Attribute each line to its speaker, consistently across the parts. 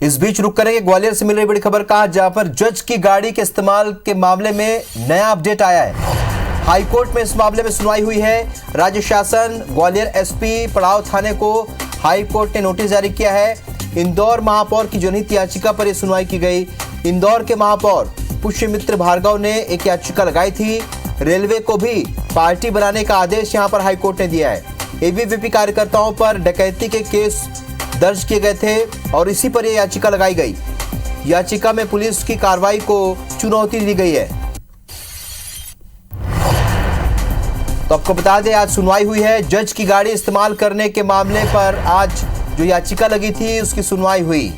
Speaker 1: इस बीच रुक करेंगे ग्वालियर से मिल रही बड़ी खबर का, जहां पर जज की गाड़ी के इस्तेमाल के मामले में नया अपडेट आया है। हाईकोर्ट में इस मामले में सुनवाई हुई है। राज्य शासन ग्वालियर एसपी पड़ाव थाने को हाईकोर्ट ने नोटिस जारी किया है। इंदौर महापौर की जनहित याचिका पर यह सुनवाई की गई। इंदौर के महापौर पुष्यमित्र भार्गव ने एक याचिका लगाई थी। रेलवे को भी पार्टी बनाने का आदेश यहां पर हाईकोर्ट ने दिया है। एबीवीपी कार्यकर्ताओं पर डकैती के केस दर्ज किए गए थे और इसी पर यह याचिका लगाई गई। याचिका में पुलिस की कार्रवाई को चुनौती दी गई है। तो आपको बता दें, आज सुनवाई हुई है। जज की गाड़ी इस्तेमाल करने के मामले पर आज जो याचिका लगी थी उसकी सुनवाई हुई।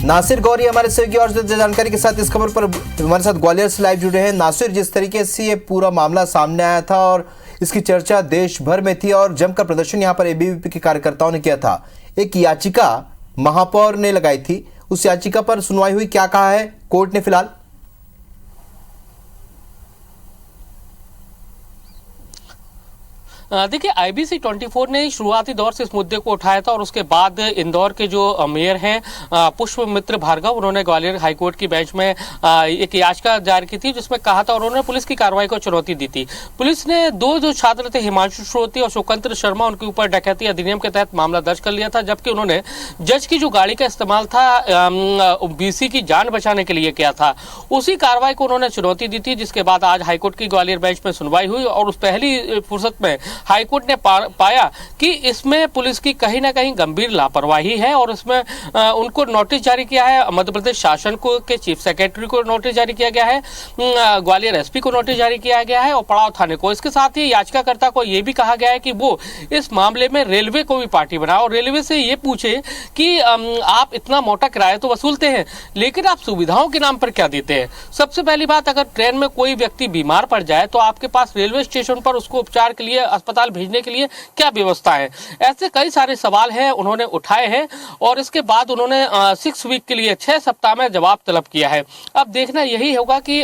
Speaker 1: नासिर गौरी हमारे सहयोगी और जानकारी के साथ इस खबर पर हमारे साथ ग्वालियर से लाइव जुड़े हैं। नासिर, जिस तरीके से ये पूरा मामला सामने आया था और इसकी चर्चा देश भर में थी और जमकर प्रदर्शन यहां पर एबीवीपी के कार्यकर्ताओं ने किया था, एक याचिका महापौर ने लगाई थी, उस याचिका पर सुनवाई हुई, क्या कहा है कोर्ट ने फिलहाल?
Speaker 2: देखिए, IBC 24 ने शुरुआती दौर से इस मुद्दे को उठाया था और उसके बाद इंदौर के जो मेयर हैं पुष्यमित्र भार्गव, उन्होंने ग्वालियर हाईकोर्ट की बेंच में एक याचिका दायर की थी जिसमें कहा था और उन्होंने पुलिस की कार्रवाई को चुनौती दी थी। पुलिस ने दो जो छात्र थे, हिमांशु श्रोती और स्वतंत्र शर्मा, उनके ऊपर डकैती अधिनियम के तहत मामला दर्ज कर लिया था, जबकि उन्होंने जज की जो गाड़ी का इस्तेमाल था BC की जान बचाने के लिए किया था। उसी कार्रवाई को उन्होंने चुनौती दी थी, जिसके बाद आज हाईकोर्ट की ग्वालियर बेंच में सुनवाई हुई और उस पहली फुर्सत में हाईकोर्ट ने पाया कि इसमें पुलिस की कहीं ना कहीं गंभीर लापरवाही है और इसमें उनको नोटिस जारी किया है। मध्य प्रदेश शासन को के चीफ सेक्रेटरी को नोटिस जारी किया गया है, ग्वालियर एसपी को नोटिस जारी किया गया है और पड़ाव थाने को। इसके साथ ही याचिकाकर्ता को यह भी कहा गया है कि वो इस मामले में रेलवे को भी पार्टी बनाए और रेलवे से ये पूछे कि आप इतना मोटा किराया तो वसूलते हैं, लेकिन आप सुविधाओं के नाम पर क्या देते हैं? सबसे पहली बात, अगर ट्रेन में कोई व्यक्ति बीमार पड़ जाए तो आपके पास रेलवे स्टेशन पर उसको उपचार के लिए अस्पताल भेजने के लिए क्या व्यवस्था है? ऐसे कई सारे सवाल हैं उन्होंने उठाए हैं और इसके बाद उन्होंने 6 वीक के लिए 6 सप्ताह में जवाब तलब किया है। अब देखना यही होगा कि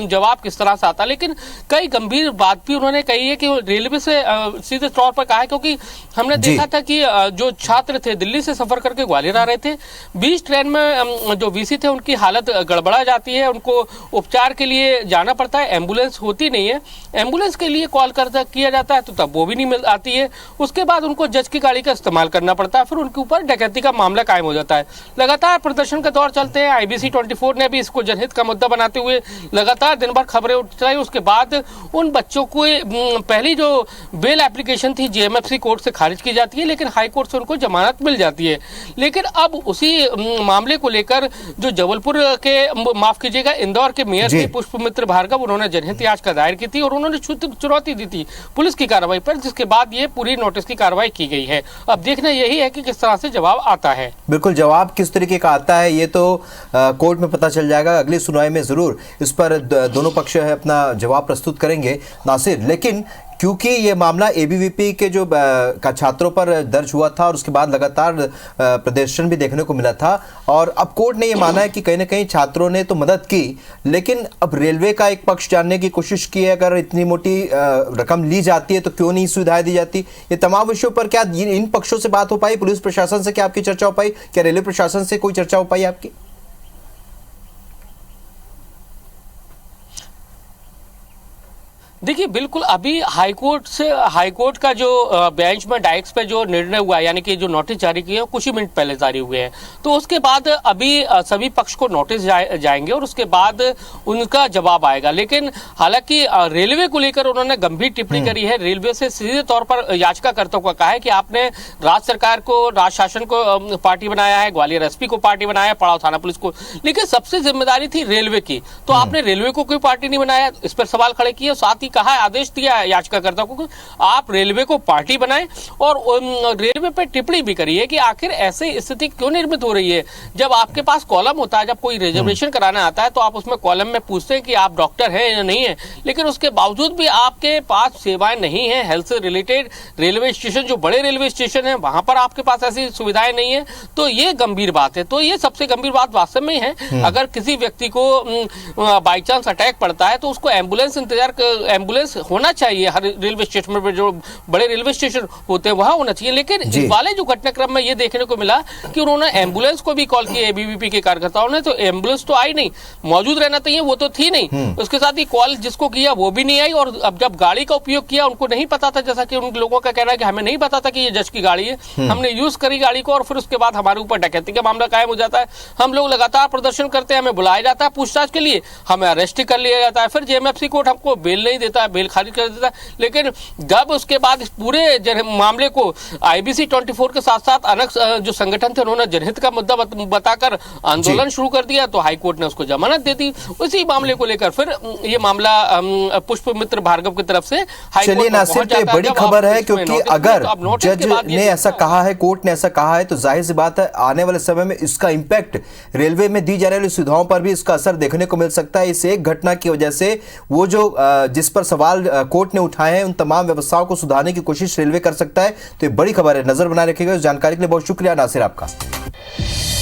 Speaker 2: जवाब किस तरह से आता है, लेकिन कई गंभीर बात भी उन्होंने कही है कि रेलवे से सीधे तौर पर कहा है, क्योंकि हमने देखा था कि जो छात्र थे दिल्ली से सफर करके ग्वालियर आ रहे थे, 20 ट्रेन में जो VC थे उनकी हालत गड़बड़ा जाती है, उनको उपचार के लिए जाना पड़ता है, एम्बुलेंस होती नहीं है, एम्बुलेंस के लिए कॉल किया जाता है तो तब वो भी नहीं मिल आती है, उसके बाद उनको जज की गाड़ी का इस्तेमाल करना पड़ता है, फिर उनके ऊपर डकैती का मामला कायम हो जाता है। लगातार प्रदर्शन का दौर चलते हैं। IBC 24 ने भी इसको जनहित का मुद्दा बनाते हुए लगातार दिन भर खबरें उठाई। उसके बाद उन बच्चों को पहली जो बेल एप्लीकेशन थी JMFC कोर्ट से खारिज की जाती है, लेकिन हाई कोर्ट से उनको जमानत मिल जाती है। लेकिन अब उसी मामले को लेकर जो जबलपुर के, माफ कीजिएगा, इंदौर के मेयर थे पुष्यमित्र भार्गव, उन्होंने जनहित याचिका दायर की थी और उन्होंने चुनौती दी थी पुलिस की कार्रवाई पर, जिसके बाद ये पूरी नोटिस की कार्रवाई की गई है। अब देखना यही है कि किस तरह से जवाब आता है।
Speaker 1: बिल्कुल, जवाब किस तरीके का आता है ये तो कोर्ट में पता चल जाएगा। अगली सुनवाई में जरूर इस पर दोनों पक्ष है अपना जवाब प्रस्तुत करेंगे नासिर। लेकिन क्योंकि ये मामला एबीवीपी के जो का छात्रों पर दर्ज हुआ था और उसके बाद लगातार प्रदर्शन भी देखने को मिला था और अब कोर्ट ने ये माना है कि कहीं ना कहीं छात्रों ने तो मदद की, लेकिन अब रेलवे का एक पक्ष जानने की कोशिश की है, अगर इतनी मोटी रकम ली जाती है तो क्यों नहीं सुविधाएं दी जाती? ये तमाम विषयों पर क्या इन पक्षों से बात हो पाई? पुलिस प्रशासन से क्या आपकी चर्चा हो पाई? क्या रेलवे प्रशासन से कोई चर्चा हो पाई आपकी?
Speaker 2: देखिए, बिल्कुल अभी हाईकोर्ट का जो बेंच में डाइक्स पे जो निर्णय हुआ है, यानी कि जो नोटिस जारी किए हैं कुछ ही मिनट पहले जारी हुए हैं, तो उसके बाद अभी सभी पक्ष को नोटिस जाएंगे और उसके बाद उनका जवाब आएगा। लेकिन हालांकि रेलवे को लेकर उन्होंने गंभीर टिप्पणी करी है। रेलवे से सीधे तौर पर याचिकाकर्ताओं को कहा है कि आपने राज्य सरकार को, राज्य शासन को पार्टी बनाया है, ग्वालियर एसपी को पार्टी बनाया है, पड़ाव थाना पुलिस को, लेकिन सबसे जिम्मेदारी थी रेलवे की, तो आपने रेलवे को कोई पार्टी नहीं बनाया। इस पर सवाल खड़े किए, साथ ही कहा, आदेश दिया याचिकाकर्ता को कि आप रेलवे को पार्टी बनाएं और रेलवे पर टिप्पणी भी करी है कि आखिर ऐसे स्थिति क्यों निर्मित हो रही है। जब आपके पास कॉलम होता है, जब कोई रिजर्वेशन कराना आता है तो आप उसमें कॉलम में पूछते हैं कि आप डॉक्टर हैं या नहीं है, लेकिन उसके बावजूद भी आपके पास सेवाएं नहीं है हेल्थ से रिलेटेड। रेलवे स्टेशन, जो बड़े रेलवे स्टेशन है, वहां पर आपके पास ऐसी सुविधाएं नहीं है, तो ये गंभीर बात है। तो ये सबसे गंभीर बात वास्तव में है। अगर किसी व्यक्ति को बाई चांस अटैक पड़ता है तो उसको एम्बुलेंस एम्बुलेंस होना चाहिए हर रेलवे स्टेशन पर, जो बड़े रेलवे स्टेशन होते हैं वहां होना चाहिए। लेकिन इस वाले जो घटनाक्रम में ये देखने को मिला कि उन्होंने एम्बुलेंस को भी कॉल किया एबीवीपी के कार्यकर्ताओं ने, तो एम्बुलेंस तो आई नहीं, मौजूद रहना चाहिए वो तो थी नहीं, उसके साथ ही कॉल जिसको किया वो भी नहीं आई, और अब जब गाड़ी का उपयोग किया उनको नहीं पता था, जैसा कि उन लोगों का कहना है कि हमें नहीं पता था कि ये जज की गाड़ी है, हमने यूज करी गाड़ी को और फिर उसके बाद हमारे ऊपर डकैती का मामला कायम हो जाता है। हम लोग लगातार प्रदर्शन करते हैं, हमें बुलाया जाता है पूछताछ के लिए, हमें अरेस्ट कर लिया जाता है, फिर जेएमएफसी कोर्ट हमको बेल नहीं देता है, बेल खारिज कर देता है। लेकिन जब उसके बाद इस पूरे मामले को आईबीसी 24 के साथ साथ अलग जो संगठन थे उन्होंने जनहित का मुद्दा बताकर आंदोलन शुरू कर दिया, तो हाईकोर्ट ने उसको जमानत दे दी। उसी मामले को लेकर फिर ये मामला पुष्पमित्र भार्गव की तरफ से
Speaker 1: चलिए नासिर, तो बड़ी खबर है क्योंकि अगर जज ने ऐसा कहा है, कोर्ट ने ऐसा कहा है, तो जाहिर सी बात है आने वाले समय में इसका इंपैक्ट रेलवे में दी जाने वाली सुविधाओं पर भी इसका असर देखने को मिल सकता है। इस एक घटना की वजह से वो जो जिस पर सवाल कोर्ट ने उठाए हैं उन तमाम व्यवस्थाओं को सुधारने की कोशिश रेलवे कर सकता है। तो ये बड़ी खबर है, नजर बनाए रखिएगा। इस जानकारी के लिए बहुत शुक्रिया नासिर आपका।